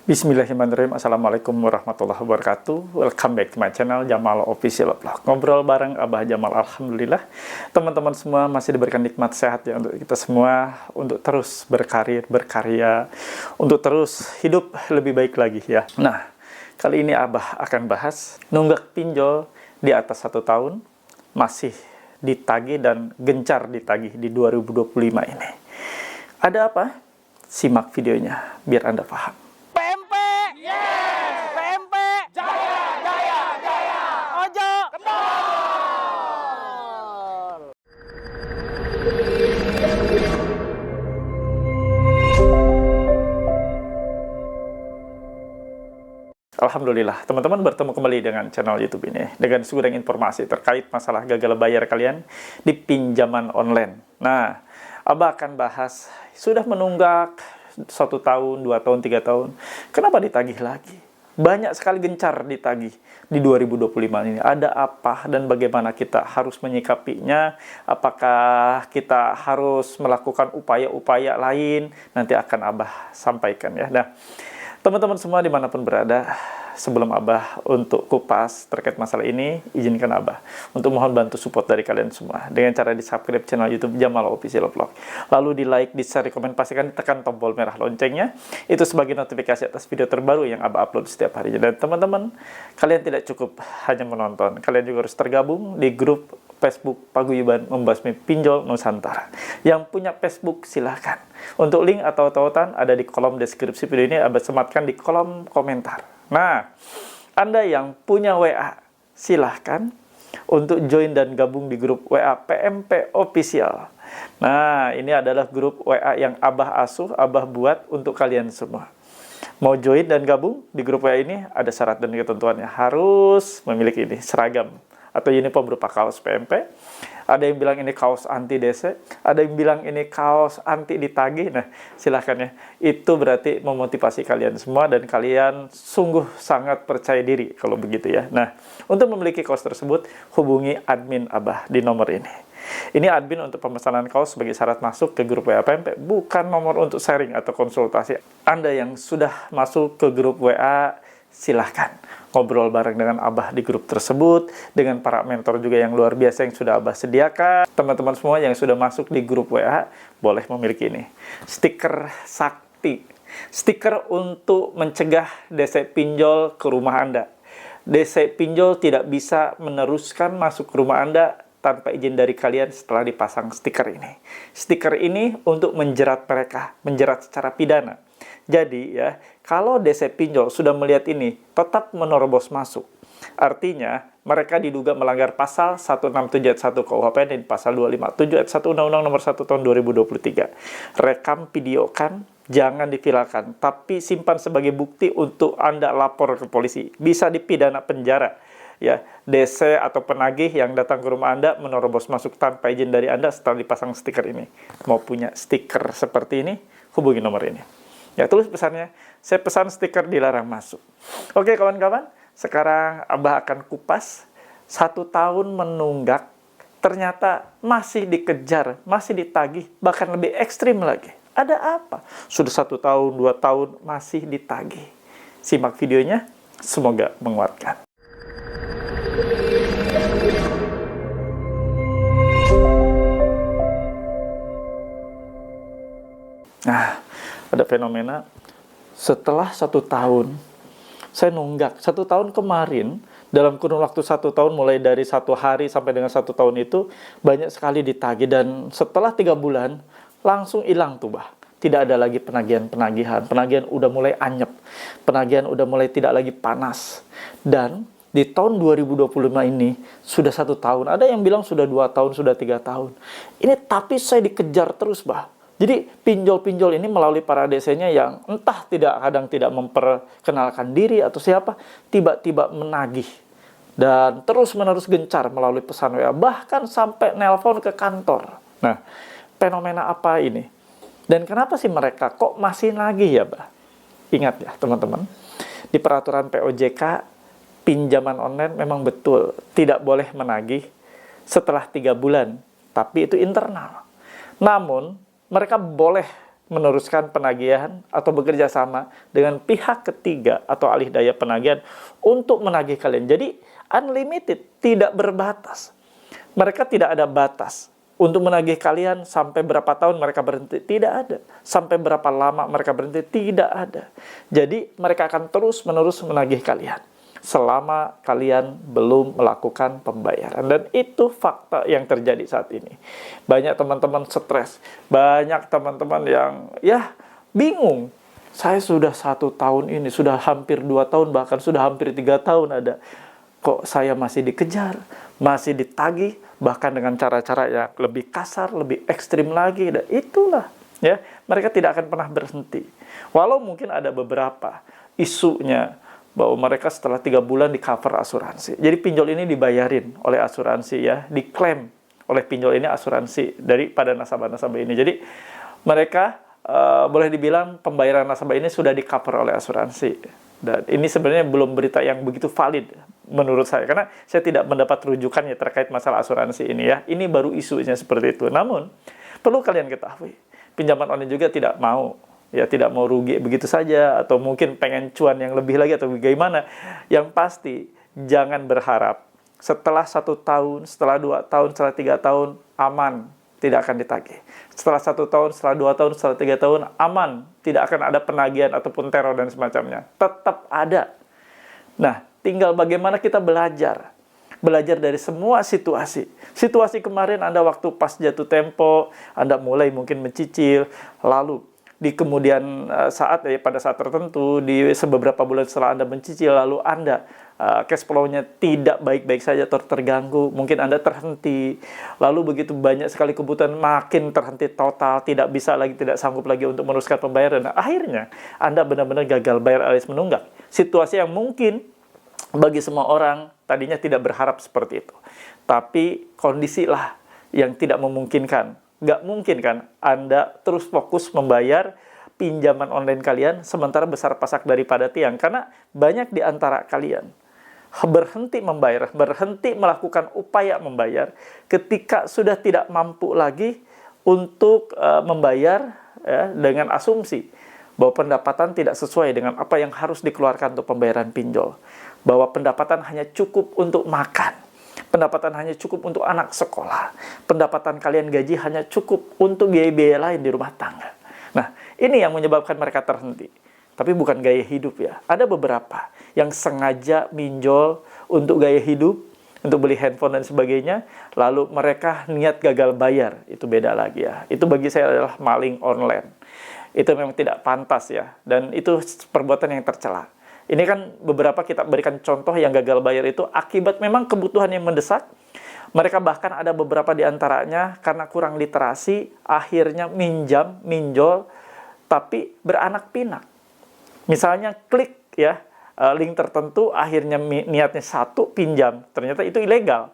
Bismillahirrahmanirrahim. Assalamualaikum warahmatullahi wabarakatuh. Welcome back to my channel Jamal Official Vlog. Ngobrol bareng Abah Jamal. Alhamdulillah teman-teman semua masih diberikan nikmat sehat ya untuk kita semua, untuk terus berkarir, berkarya, untuk terus hidup lebih baik lagi ya. Nah, kali ini Abah akan bahas nunggak pinjol di atas 1 tahun masih ditagih dan gencar ditagih di 2025 ini. Ada apa? Simak videonya biar Anda paham. Alhamdulillah, teman-teman bertemu kembali dengan channel YouTube ini dengan segudang informasi terkait masalah gagal bayar kalian di pinjaman online. Nah, Abah akan bahas sudah menunggak 1 tahun, 2 tahun, 3 tahun. Kenapa ditagih lagi? Banyak sekali gencar ditagih di 2025 ini. Ada apa dan bagaimana kita harus menyikapinya? Apakah kita harus melakukan upaya-upaya lain? Nanti akan Abah sampaikan ya. Nah, teman-teman semua dimanapun berada, sebelum Abah untuk kupas terkait masalah ini, izinkan Abah untuk mohon bantu support dari kalian semua dengan cara di subscribe channel YouTube Jamal Official Vlog, lalu di like, di share, di komen, pastikan tekan tombol merah loncengnya, itu sebagai notifikasi atas video terbaru yang Abah upload setiap harinya. Dan teman-teman, kalian tidak cukup hanya menonton, kalian juga harus tergabung di grup Facebook Paguyuban Membasmi Pinjol Nusantara. Yang punya Facebook silahkan. Untuk link atau tautan ada di kolom deskripsi video ini, Abah sematkan di kolom komentar. Nah, Anda yang punya WA silahkan untuk join dan gabung di grup WA PMP Official. Nah, ini adalah grup WA yang Abah asuh, Abah buat untuk kalian semua. Mau join dan gabung di grup WA ini, ada syarat dan ketentuannya. Harus memiliki ini seragam atau uniform berupa kaos PMP. Ada yang bilang ini kaos anti DC, ada yang bilang ini kaos anti ditagih. Nah, silahkan ya. Itu berarti memotivasi kalian semua dan kalian sungguh sangat percaya diri kalau begitu ya. Nah, untuk memiliki kaos tersebut, hubungi admin Abah di nomor ini. Ini admin untuk pemesanan kaos sebagai syarat masuk ke grup WA PMP, bukan nomor untuk sharing atau konsultasi. Anda yang sudah masuk ke grup WA, silahkan ngobrol bareng dengan Abah di grup tersebut, dengan para mentor juga yang luar biasa yang sudah Abah sediakan. Teman-teman semua yang sudah masuk di grup WA boleh memiliki ini, stiker sakti, stiker untuk mencegah DC pinjol ke rumah Anda. DC pinjol tidak bisa meneruskan masuk ke rumah Anda tanpa izin dari kalian setelah dipasang stiker ini. Stiker ini untuk menjerat mereka, menjerat secara pidana. Jadi ya, kalau DC pinjol sudah melihat ini, tetap menerobos masuk. Artinya, mereka diduga melanggar pasal 167 ayat 1 KUHP dan pasal 257 ayat 1 Undang-Undang Nomor 1 Tahun 2023. Rekam videokan, jangan diviralkan, tapi simpan sebagai bukti untuk Anda lapor ke polisi. Bisa dipidana penjara. Ya, DC atau penagih yang datang ke rumah Anda menerobos masuk tanpa izin dari Anda setelah dipasang stiker ini. Mau punya stiker seperti ini, hubungi nomor ini. Ya, tulis pesannya, saya pesan stiker dilarang masuk. Oke kawan-kawan, sekarang Abah akan kupas 1 tahun menunggak, ternyata masih dikejar, masih ditagih, bahkan lebih ekstrim lagi. Ada apa? Sudah 1 tahun, 2 tahun, masih ditagih. Simak videonya, semoga menguatkan. Nah, ada fenomena setelah 1 tahun saya nunggak. 1 tahun kemarin, dalam kurun waktu 1 tahun mulai dari 1 hari sampai dengan 1 tahun itu banyak sekali ditagih, dan setelah 3 bulan langsung hilang tuh Bah. Tidak ada lagi penagihan udah mulai anyep, penagihan udah mulai tidak lagi panas. Dan di tahun 2025 ini sudah 1 tahun, ada yang bilang sudah 2 tahun, sudah 3 tahun. Ini tapi saya dikejar terus Bah. Jadi pinjol-pinjol ini melalui para DC-nya yang entah kadang tidak memperkenalkan diri atau siapa, tiba-tiba menagih dan terus-menerus gencar melalui pesan WA, bahkan sampai nelpon ke kantor. Nah, fenomena apa ini? Dan kenapa sih mereka kok masih nagih ya, Bah? Ingat ya, teman-teman, di peraturan POJK, pinjaman online memang betul tidak boleh menagih setelah 3 bulan, tapi itu internal. Namun mereka boleh meneruskan penagihan atau bekerja sama dengan pihak ketiga atau alih daya penagihan untuk menagih kalian. Jadi unlimited, tidak berbatas. Mereka tidak ada batas untuk menagih kalian sampai berapa tahun mereka berhenti, tidak ada. Sampai berapa lama mereka berhenti, tidak ada. Jadi mereka akan terus-menerus menagih kalian selama kalian belum melakukan pembayaran. Dan itu fakta yang terjadi saat ini. Banyak teman-teman stres, banyak teman-teman yang ya bingung. Saya sudah 1 tahun ini, sudah hampir 2 tahun, bahkan sudah hampir 3 tahun ada. Kok saya masih dikejar, masih ditagih, bahkan dengan cara-cara yang lebih kasar, lebih ekstrim lagi. Dan itulah, ya, mereka tidak akan pernah berhenti. Walau mungkin ada beberapa isunya bahwa mereka setelah 3 bulan di cover asuransi. Jadi pinjol ini dibayarin oleh asuransi, ya, diklaim oleh pinjol ini asuransi daripada nasabah-nasabah ini. Jadi mereka boleh dibilang pembayaran nasabah ini sudah di cover oleh asuransi. Dan ini sebenarnya belum berita yang begitu valid menurut saya, karena saya tidak mendapat rujukannya terkait masalah asuransi ini, ya. Ini baru isunya seperti itu. Namun perlu kalian ketahui, pinjaman online juga tidak mau, ya, tidak mau rugi begitu saja, atau mungkin pengen cuan yang lebih lagi atau bagaimana. Yang pasti jangan berharap setelah 1 tahun, setelah 2 tahun, setelah 3 tahun aman, tidak akan ditagih. Setelah 1 tahun, setelah 2 tahun, setelah 3 tahun aman, tidak akan ada penagihan ataupun teror dan semacamnya. Tetap ada. Nah, tinggal bagaimana kita belajar dari semua situasi. Situasi kemarin Anda waktu pas jatuh tempo, Anda mulai mungkin mencicil, lalu di kemudian saat, ya, pada saat tertentu, di beberapa bulan setelah Anda mencicil, lalu Anda cash flow-nya tidak baik-baik saja atau terganggu, mungkin Anda terhenti, lalu begitu banyak sekali kebutuhan, makin terhenti total, tidak bisa lagi, tidak sanggup lagi untuk meneruskan pembayaran. Nah, akhirnya Anda benar-benar gagal bayar alias menunggak. Situasi yang mungkin bagi semua orang tadinya tidak berharap seperti itu, tapi kondisilah yang tidak memungkinkan. Nggak mungkin kan Anda terus fokus membayar pinjaman online kalian sementara besar pasak daripada tiang, karena banyak di antara kalian berhenti membayar, berhenti melakukan upaya membayar ketika sudah tidak mampu lagi untuk membayar, ya, dengan asumsi bahwa pendapatan tidak sesuai dengan apa yang harus dikeluarkan untuk pembayaran pinjol, bahwa pendapatan hanya cukup untuk makan, pendapatan hanya cukup untuk anak sekolah, pendapatan kalian gaji hanya cukup untuk biaya-biaya lain di rumah tangga. Nah, ini yang menyebabkan mereka terhenti. Tapi bukan gaya hidup, ya. Ada beberapa yang sengaja minjol untuk gaya hidup, untuk beli handphone dan sebagainya, lalu mereka niat gagal bayar. Itu beda lagi, ya. Itu bagi saya adalah maling online. Itu memang tidak pantas, ya. Dan itu perbuatan yang tercela. Ini kan beberapa kita berikan contoh yang gagal bayar itu akibat memang kebutuhan yang mendesak. Mereka bahkan ada beberapa di antaranya karena kurang literasi, akhirnya minjol, tapi beranak pinak. Misalnya klik, ya, link tertentu, akhirnya niatnya 1 pinjam, ternyata itu ilegal.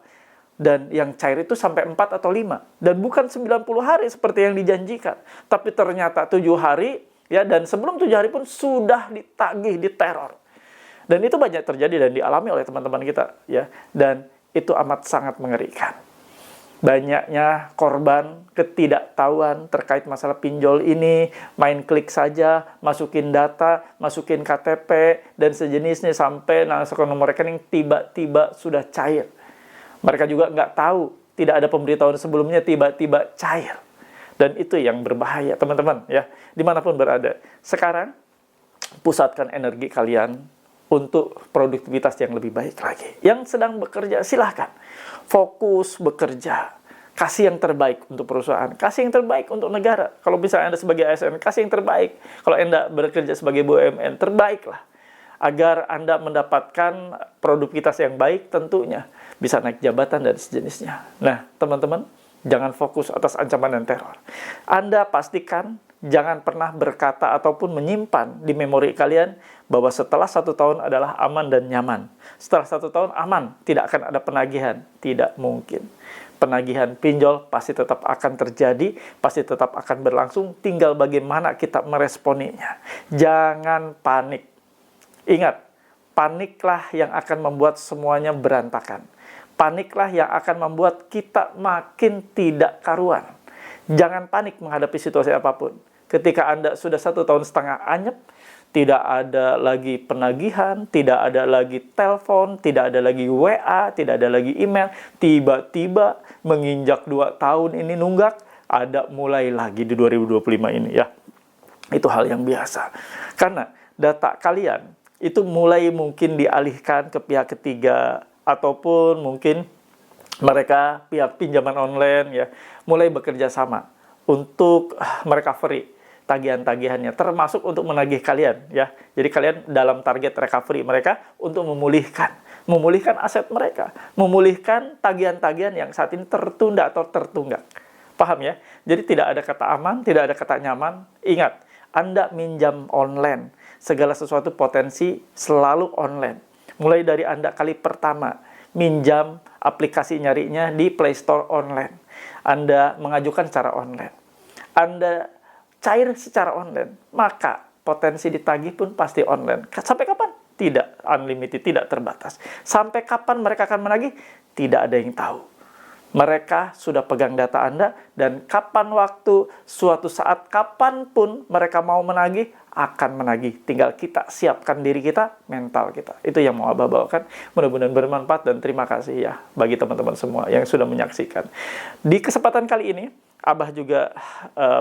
Dan yang cair itu sampai 4 atau 5. Dan bukan 90 hari seperti yang dijanjikan. Tapi ternyata 7 hari, ya, dan sebelum 7 hari pun sudah ditagih, diteror. Dan itu banyak terjadi dan dialami oleh teman-teman kita, ya. Dan itu amat sangat mengerikan. Banyaknya korban ketidaktahuan terkait masalah pinjol ini, main klik saja, masukin data, masukin KTP, dan sejenisnya, sampai langsung nomor rekening tiba-tiba sudah cair. Mereka juga nggak tahu, tidak ada pemberitahuan sebelumnya, tiba-tiba cair. Dan itu yang berbahaya, teman-teman, ya, dimanapun berada. Sekarang, pusatkan energi kalian untuk produktivitas yang lebih baik lagi. Yang sedang bekerja, silahkan. Fokus bekerja. Kasih yang terbaik untuk perusahaan. Kasih yang terbaik untuk negara. Kalau misalnya Anda sebagai ASN, kasih yang terbaik. Kalau Anda bekerja sebagai BUMN, terbaiklah. Agar Anda mendapatkan produktivitas yang baik, tentunya bisa naik jabatan dan sejenisnya. Nah, teman-teman, jangan fokus atas ancaman dan teror. Anda pastikan jangan pernah berkata ataupun menyimpan di memori kalian bahwa setelah 1 tahun adalah aman dan nyaman. Setelah 1 tahun aman, tidak akan ada penagihan. Tidak mungkin. Penagihan pinjol pasti tetap akan terjadi, pasti tetap akan berlangsung, tinggal bagaimana kita meresponinya. Jangan panik. Ingat, paniklah yang akan membuat semuanya berantakan. Paniklah yang akan membuat kita makin tidak karuan. Jangan panik menghadapi situasi apapun. Ketika Anda sudah 1,5 tahun anyep, tidak ada lagi penagihan, tidak ada lagi telepon, tidak ada lagi WA, tidak ada lagi email. Tiba-tiba menginjak 2 tahun ini nunggak, ada mulai lagi di 2025 ini ya. Itu hal yang biasa. Karena data kalian itu mulai mungkin dialihkan ke pihak ketiga, ataupun mungkin mereka pihak pinjaman online ya mulai bekerja sama untuk merecovery tagihan-tagihannya, termasuk untuk menagih kalian ya. Jadi kalian dalam target recovery mereka untuk memulihkan aset mereka, memulihkan tagihan-tagihan yang saat ini tertunda atau tertunggak. Paham ya? Jadi tidak ada kata aman, tidak ada kata nyaman. Ingat, Anda minjam online, segala sesuatu potensi selalu online. Mulai dari Anda kali pertama minjam aplikasi nyarinya di Play Store online, Anda mengajukan secara online, Anda cair secara online, maka potensi ditagih pun pasti online. Sampai kapan? Tidak unlimited, tidak terbatas. Sampai kapan mereka akan menagih? Tidak ada yang tahu. Mereka sudah pegang data Anda, dan kapan waktu, suatu saat, kapanpun mereka mau menagih, akan menagih. Tinggal kita siapkan diri kita, mental kita. Itu yang mau Abah bawakan. Mudah-mudahan bermanfaat, dan terima kasih ya bagi teman-teman semua yang sudah menyaksikan. Di kesempatan kali ini, Abah juga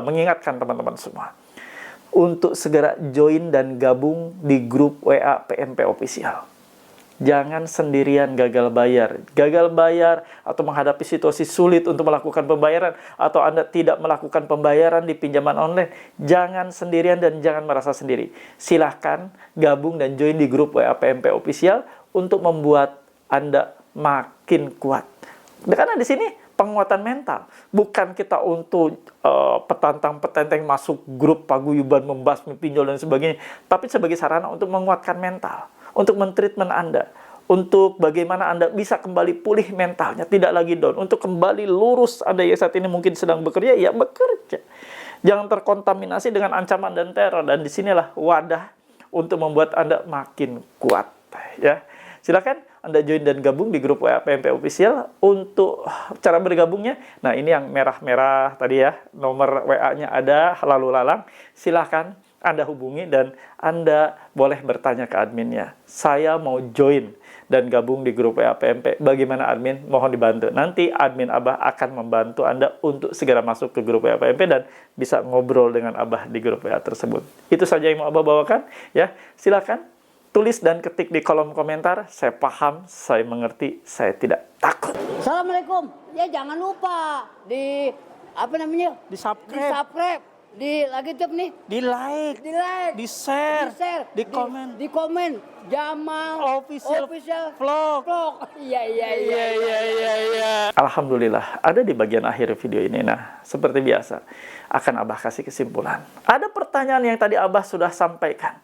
mengingatkan teman-teman semua untuk segera join dan gabung di grup WA PMP Official. Jangan sendirian gagal bayar atau menghadapi situasi sulit untuk melakukan pembayaran, atau Anda tidak melakukan pembayaran di pinjaman online. Jangan sendirian dan jangan merasa sendiri. Silahkan gabung dan join di grup WA PMP Official untuk membuat Anda makin kuat. Karena di sini penguatan mental, bukan kita untuk petantang-petenteng masuk grup paguyuban, membasmi pinjol dan sebagainya, tapi sebagai sarana untuk menguatkan mental, untuk mentreatment Anda, untuk bagaimana Anda bisa kembali pulih mentalnya, tidak lagi down, untuk kembali lurus. Anda yang saat ini mungkin sedang bekerja, ya bekerja. Jangan terkontaminasi dengan ancaman dan teror, dan disinilah wadah untuk membuat Anda makin kuat. Ya, silakan Anda join dan gabung di grup WA PMP Official. Untuk cara bergabungnya, nah ini yang merah-merah tadi ya, nomor WA-nya ada lalu lalang. Silahkan Anda hubungi dan Anda boleh bertanya ke adminnya. Saya mau join dan gabung di grup WA PMP. Bagaimana admin? Mohon dibantu. Nanti admin Abah akan membantu Anda untuk segera masuk ke grup WA PMP dan bisa ngobrol dengan Abah di grup WA tersebut. Itu saja yang mau Abah bawakan. Ya, silakan tulis dan ketik di kolom komentar. Saya paham, saya mengerti, saya tidak takut. Assalamualaikum. Ya jangan lupa di apa namanya? Di subscribe, Di subscribe. Di lagi tuh nih. di like, Di like. di share, di komen. Di komen. Jamal Official vlog. Iya. Alhamdulillah, ada di bagian akhir video ini. Nah, seperti biasa, akan Abah kasih kesimpulan. Ada pertanyaan yang tadi Abah sudah sampaikan.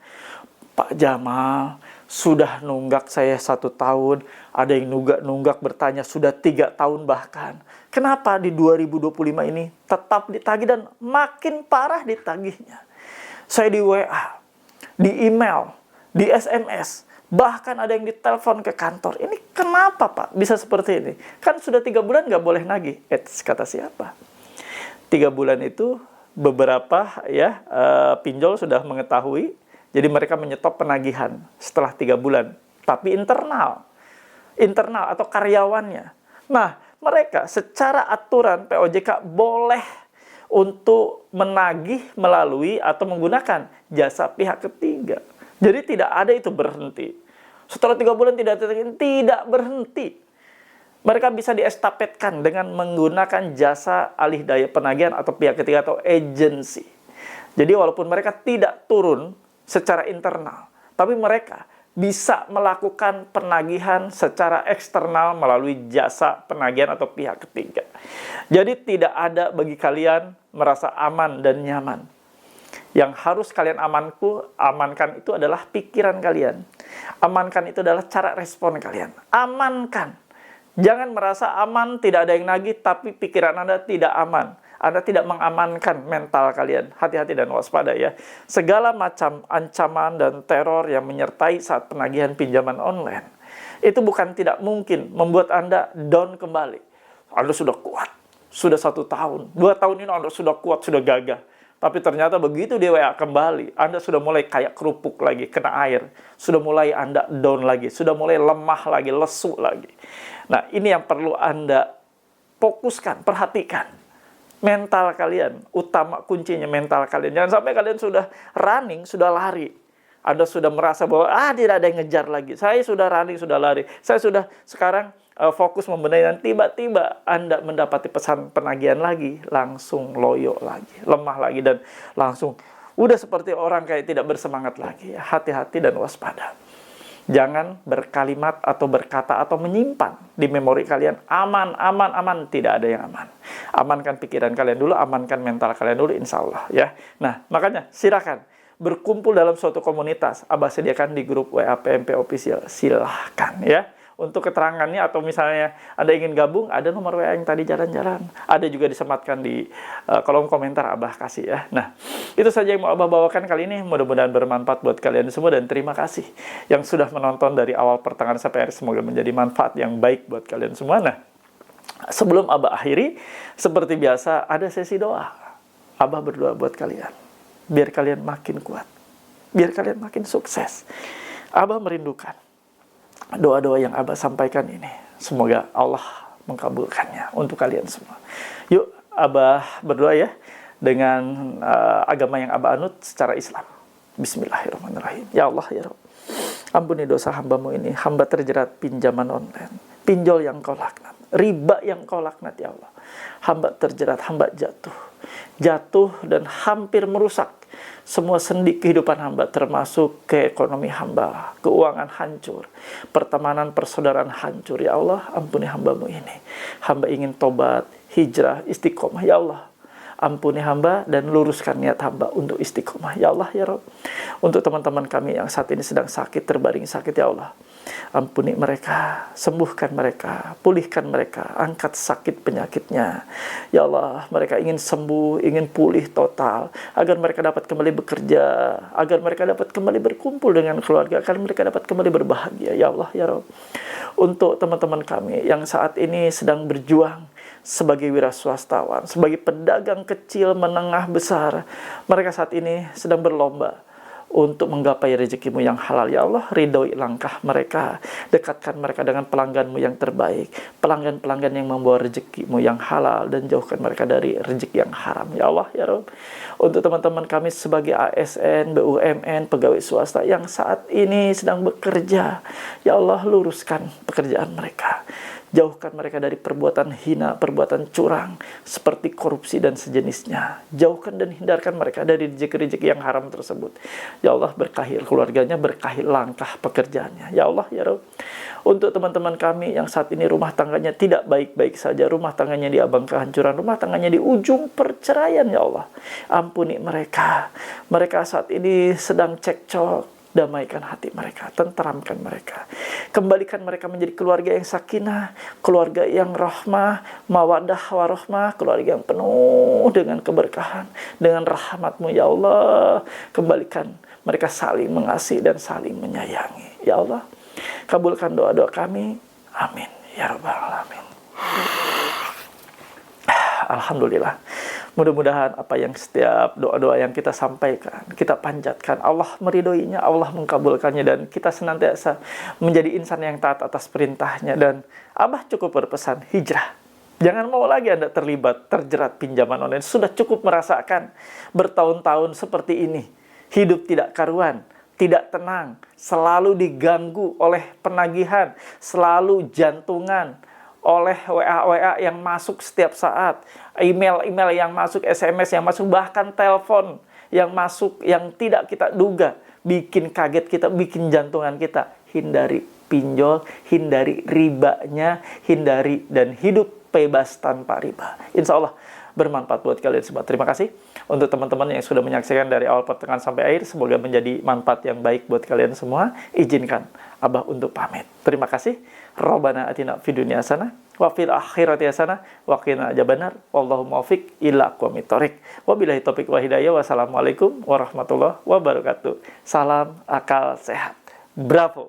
Pak Jamal, sudah nunggak saya 1 tahun, ada yang nunggak bertanya sudah 3 tahun bahkan. Kenapa di 2025 ini tetap ditagih dan makin parah ditagihnya? Saya di WA, di email, di SMS, bahkan ada yang ditelepon ke kantor. Ini kenapa Pak bisa seperti ini? Kan sudah 3 bulan nggak boleh nagih. Kata siapa? 3 bulan itu beberapa ya pinjol sudah mengetahui. Jadi mereka menyetop penagihan setelah 3 bulan. Tapi internal atau karyawannya. Nah, mereka secara aturan POJK boleh untuk menagih melalui atau menggunakan jasa pihak ketiga. Jadi tidak ada itu berhenti. Setelah 3 bulan tidak berhenti. Mereka bisa diestafetkan dengan menggunakan jasa alih daya penagihan atau pihak ketiga atau agensi. Jadi walaupun mereka tidak turun secara internal, tapi mereka bisa melakukan penagihan secara eksternal melalui jasa penagihan atau pihak ketiga. Jadi tidak ada bagi kalian merasa aman dan nyaman. Yang harus kalian amankan itu adalah pikiran kalian. Amankan itu adalah cara respon kalian. Amankan. Jangan merasa aman, tidak ada yang nagih, tapi pikiran Anda tidak aman. Anda tidak mengamankan mental kalian. Hati-hati dan waspada ya. Segala macam ancaman dan teror yang menyertai saat penagihan pinjaman online, itu bukan tidak mungkin membuat Anda down kembali. Anda sudah kuat, sudah 1 tahun, 2 tahun ini Anda sudah kuat, sudah gagah. Tapi ternyata begitu dia WA kembali, Anda sudah mulai kayak kerupuk lagi, kena air. Sudah mulai Anda down lagi, sudah mulai lemah lagi, lesu lagi. Nah, ini yang perlu Anda fokuskan, perhatikan. Mental kalian, utama kuncinya mental kalian. Jangan sampai kalian sudah running, sudah lari. Anda sudah merasa bahwa, tidak ada yang ngejar lagi. Saya sudah running, sudah lari. Saya sudah sekarang fokus membenahi, dan tiba-tiba Anda mendapati pesan penagihan lagi, langsung loyo lagi, lemah lagi, dan langsung udah seperti orang kayak tidak bersemangat lagi. Hati-hati dan waspada. Jangan berkalimat atau berkata atau menyimpan di memori kalian aman, aman, aman. Tidak ada yang aman. Amankan pikiran kalian dulu, amankan mental kalian dulu, insya Allah ya. Nah, makanya silakan berkumpul dalam suatu komunitas. Abah sediakan di grup WA PMP Official. Silahkan ya. Untuk keterangannya atau misalnya Anda ingin gabung, ada nomor WA yang tadi jalan-jalan. Ada juga disematkan di kolom komentar, Abah kasih ya. Nah, itu saja yang mau Abah bawakan kali ini. Mudah-mudahan bermanfaat buat kalian semua, dan terima kasih yang sudah menonton dari awal pertengahan sampai akhir. Semoga menjadi manfaat yang baik buat kalian semua. Nah, sebelum Abah akhiri, seperti biasa ada sesi doa. Abah berdoa buat kalian, biar kalian makin kuat, biar kalian makin sukses. Abah merindukan doa-doa yang Abah sampaikan ini, semoga Allah mengabulkannya untuk kalian semua. Yuk, Abah berdoa ya dengan agama yang Abah anut secara Islam. Bismillahirrahmanirrahim. Ya Allah, ya Rabb, ampuni dosa hamba-Mu ini. Hamba terjerat pinjaman online, pinjol yang Kau laknat, riba yang Kau laknat, ya Allah. Hamba terjerat, hamba jatuh dan hampir merusak semua sendi kehidupan hamba, termasuk ke ekonomi hamba, keuangan hancur, pertemanan persaudaraan hancur. Ya Allah, ampuni hamba-Mu ini. Hamba ingin tobat, hijrah, istiqomah. Ya Allah, ampuni hamba dan luruskan niat hamba untuk istiqomah. Ya Allah, ya Rabb. Untuk teman-teman kami yang saat ini sedang sakit, terbaring sakit, ya Allah, ampuni mereka, sembuhkan mereka, pulihkan mereka, angkat sakit penyakitnya. Ya Allah, mereka ingin sembuh, ingin pulih total, agar mereka dapat kembali bekerja, agar mereka dapat kembali berkumpul dengan keluarga, agar mereka dapat kembali berbahagia. Ya Allah, ya Rabb. Untuk teman-teman kami yang saat ini sedang berjuang sebagai wiraswastawan, sebagai pedagang kecil, menengah, besar, mereka saat ini sedang berlomba untuk menggapai rezeki-Mu yang halal. Ya Allah, ridhoi langkah mereka, dekatkan mereka dengan pelanggan-Mu yang terbaik, pelanggan-pelanggan yang membawa rezeki-Mu yang halal, dan jauhkan mereka dari rezeki yang haram. Ya Allah, ya Rabb. Untuk teman-teman kami sebagai ASN, BUMN, pegawai swasta yang saat ini sedang bekerja, ya Allah, luruskan pekerjaan mereka. Jauhkan mereka dari perbuatan hina, perbuatan curang, seperti korupsi dan sejenisnya. Jauhkan dan hindarkan mereka dari rezeki-rezeki yang haram tersebut. Ya Allah, berkahi keluarganya, berkahi langkah pekerjaannya. Ya Allah, ya Rabb. Untuk teman-teman kami yang saat ini rumah tangganya tidak baik-baik saja, rumah tangganya diambang kehancuran, rumah tangganya di ujung perceraian, ya Allah, ampuni mereka. Mereka saat ini sedang cekcok. Damaikan hati mereka, tenteramkan mereka, kembalikan mereka menjadi keluarga yang sakinah, keluarga yang rahmah, mawadah warohmah, keluarga yang penuh dengan keberkahan, dengan rahmat-Mu, ya Allah. Kembalikan mereka saling mengasihi dan saling menyayangi. Ya Allah, kabulkan doa-doa kami. Amin ya rabbal alamin. Alhamdulillah. Mudah-mudahan apa yang setiap doa-doa yang kita sampaikan, kita panjatkan, Allah meridhoinya, Allah mengabulkannya, dan kita senantiasa menjadi insan yang taat atas perintahnya. Dan Abah cukup berpesan, hijrah. Jangan mau lagi Anda terjerat pinjaman online. Sudah cukup merasakan bertahun-tahun seperti ini. Hidup tidak karuan, tidak tenang, selalu diganggu oleh penagihan, selalu jantungan oleh WA-WA yang masuk setiap saat, email-email yang masuk, SMS yang masuk, bahkan telepon yang masuk yang tidak kita duga, bikin kaget kita, bikin jantungan kita. Hindari pinjol, hindari ribanya, hindari dan hidup bebas tanpa riba. Insya Allah bermanfaat buat kalian semua. Terima kasih untuk teman-teman yang sudah menyaksikan dari awal pertengahan sampai akhir. Semoga menjadi manfaat yang baik buat kalian semua. Izinkan Abah untuk pamit. Terima kasih. Rabbana atina fid dunya hasanah wa fil akhirati hasanah wa qina adzabannar. Wallahu muwaffiq ila aqwamit thoriq. Wabillahi taufiq wa hidayah. Wassalamualaikum warahmatullahi wabarakatuh. Salam akal sehat. Bravo.